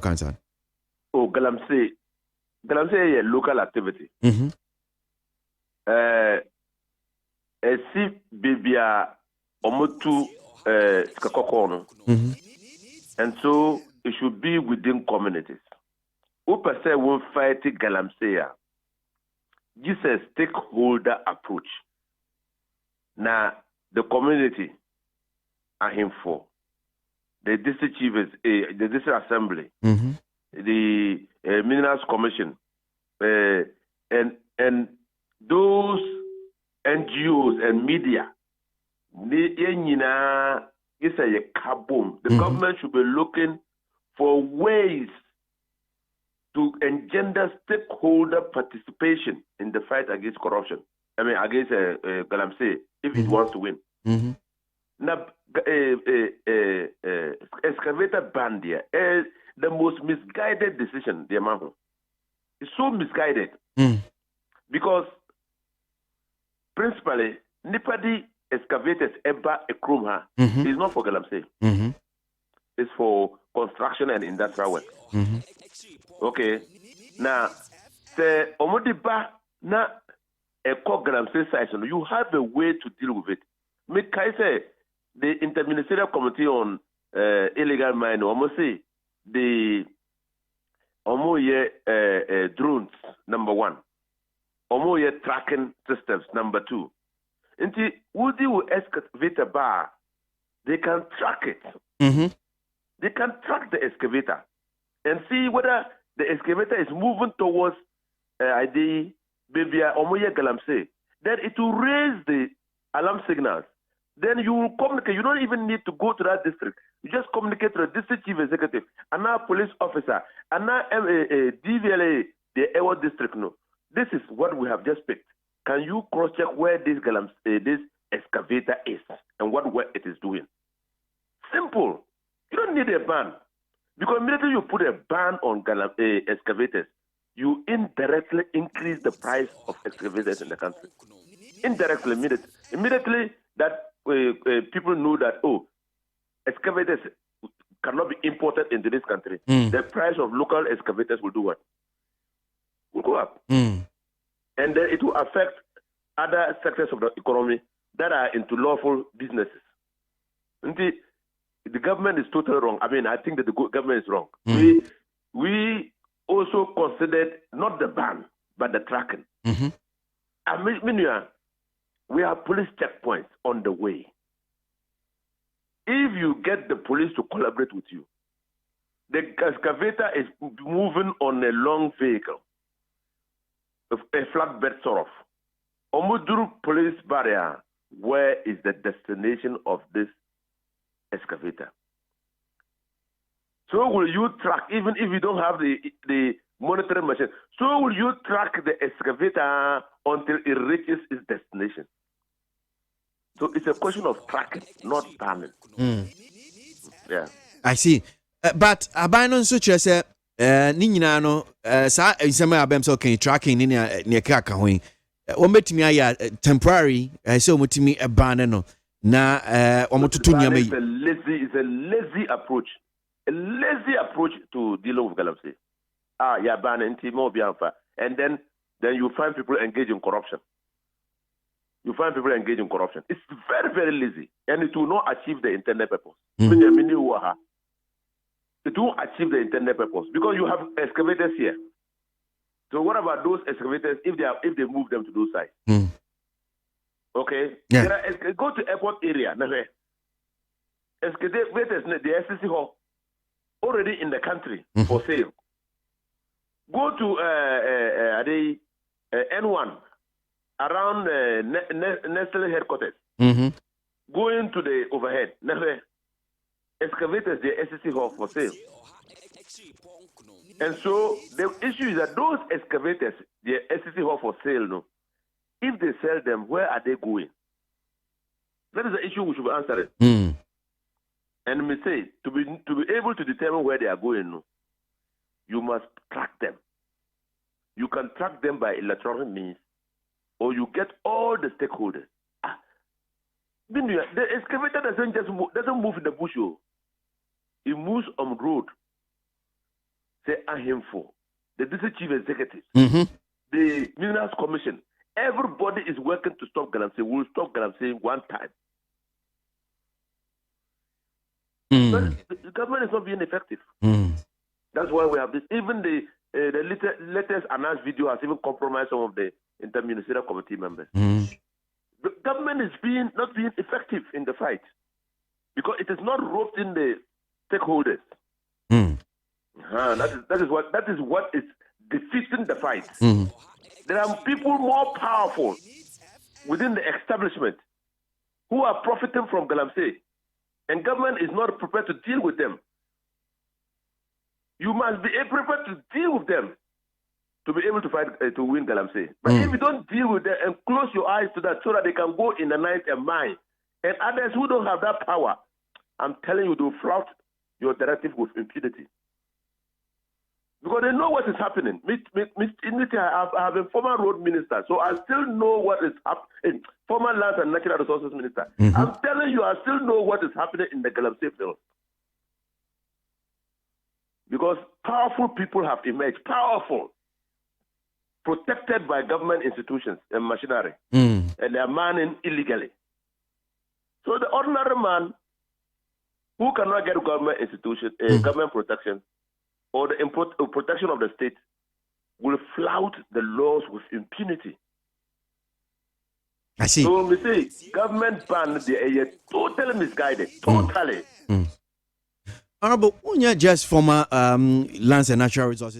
concern? Oh, Galamsey is a local activity. Si bibia omotu skakokono. And so it should be within communities. Who per se will fight Galamsey? This is a stakeholder approach. Now the community are him for. The district chiefs, the district assembly, the minerals commission, and those NGOs and media. The government should be looking for ways to engender stakeholder participation in the fight against corruption. I mean, against Galamsey, if it wants to win. Now, excavator ban there is the most misguided decision, the amount. It's so misguided because principally, Nipadi excavators eba ekrumha is not for Galamsey. It's for construction and industrial work. Okay. Now, the Omodiba na eko Galamsey site, you have a way to deal with it. Make I say the Interministerial Committee on Illegal Mining, almost say the drones, number one. Tracking systems, number two. Until Woody will excavate a bar, they can track it. They can track the excavator and see whether the excavator is moving towards the Bibia Omoye Galamsey. Then it will raise the alarm signals. Then you will communicate. You don't even need to go to that district. You just communicate to the district chief executive, and now police officer, and now DVLA, the Ewa district. No, this is what we have just picked. Can you cross-check where this excavator is and what work it is doing? Simple. You don't need a ban. Because immediately you put a ban on excavators, you indirectly increase the price of excavators in the country. Indirectly, immediately that people know that, excavators cannot be imported into this country. The price of local excavators will do what? Will go up. And then it will affect other sectors of the economy that are into lawful businesses. The government is totally wrong. I mean, I think that the government is wrong. We also considered not the ban, but the tracking. I mean, we have police checkpoints on the way. If you get the police to collaborate with you, the excavator is moving on a long vehicle, a flatbed sort of. Omuduru police barrier, where is the destination of this excavator? So will you track, even if you don't have the monitoring machine, so will you track the excavator until it reaches its destination? So it's a question of tracking, not banning. Yeah. I see. But abandon such as Nina no sa abem so can tracking in near Kakawing. Met me temporary, so much me a banner no. Na it's a lazy approach. A lazy approach to dealing with Galamsey. Ban and then you find people engaged in corruption. It's very, very lazy, and it will not achieve the intended purpose. It won't achieve the intended purpose because you have excavators here. So what about those excavators if they move them to those sites? Okay, go to airport area. Excavators, the SCC hall already in the country for sale. Go to N1 around Nestle headquarters. Going to the overhead. Excavators, the SCC hall for sale. And so the issue is that those excavators, the SCC hall for sale, no, if they sell them, where are they going? That is the issue we should be answering. And we say, to be able to determine where they are going, no, you must track them. You can track them by electronic means, or you get all the stakeholders. The excavator doesn't move in the bush. It moves on road. say ahemfo, the district chief executive, Mm-hmm. the Minerals Commission, everybody is working to stop Galamsey. We'll stop Galamsey one time. But the government is not being effective. That's why we have this. Even the latest announced video has even compromised some of the interministerial committee members. The government is not being effective in the fight because it is not roped in the stakeholders. That is what is defeating the fight. There are people more powerful within the establishment who are profiting from Galamsey, and government is not prepared to deal with them. You must be prepared to deal with them to be able to fight to win Galamsey. But if you don't deal with them and close your eyes to that so that they can go in the night and mine, and others who don't have that power, I'm telling you, they'll flout your directive with impunity. Because they know what is happening. I have been former road minister, so I still know what is happening. Former lands and natural resources minister. I'm telling you, I still know what is happening in the Galamsey field. Because powerful people have emerged, powerful, protected by government institutions and machinery, and they are mining illegally. So the ordinary man who cannot get government institution, government protection, or the protection of the state will flout the laws with impunity. I see. So we say government ban, they are totally misguided, totally. Honorable, just former lands and natural resources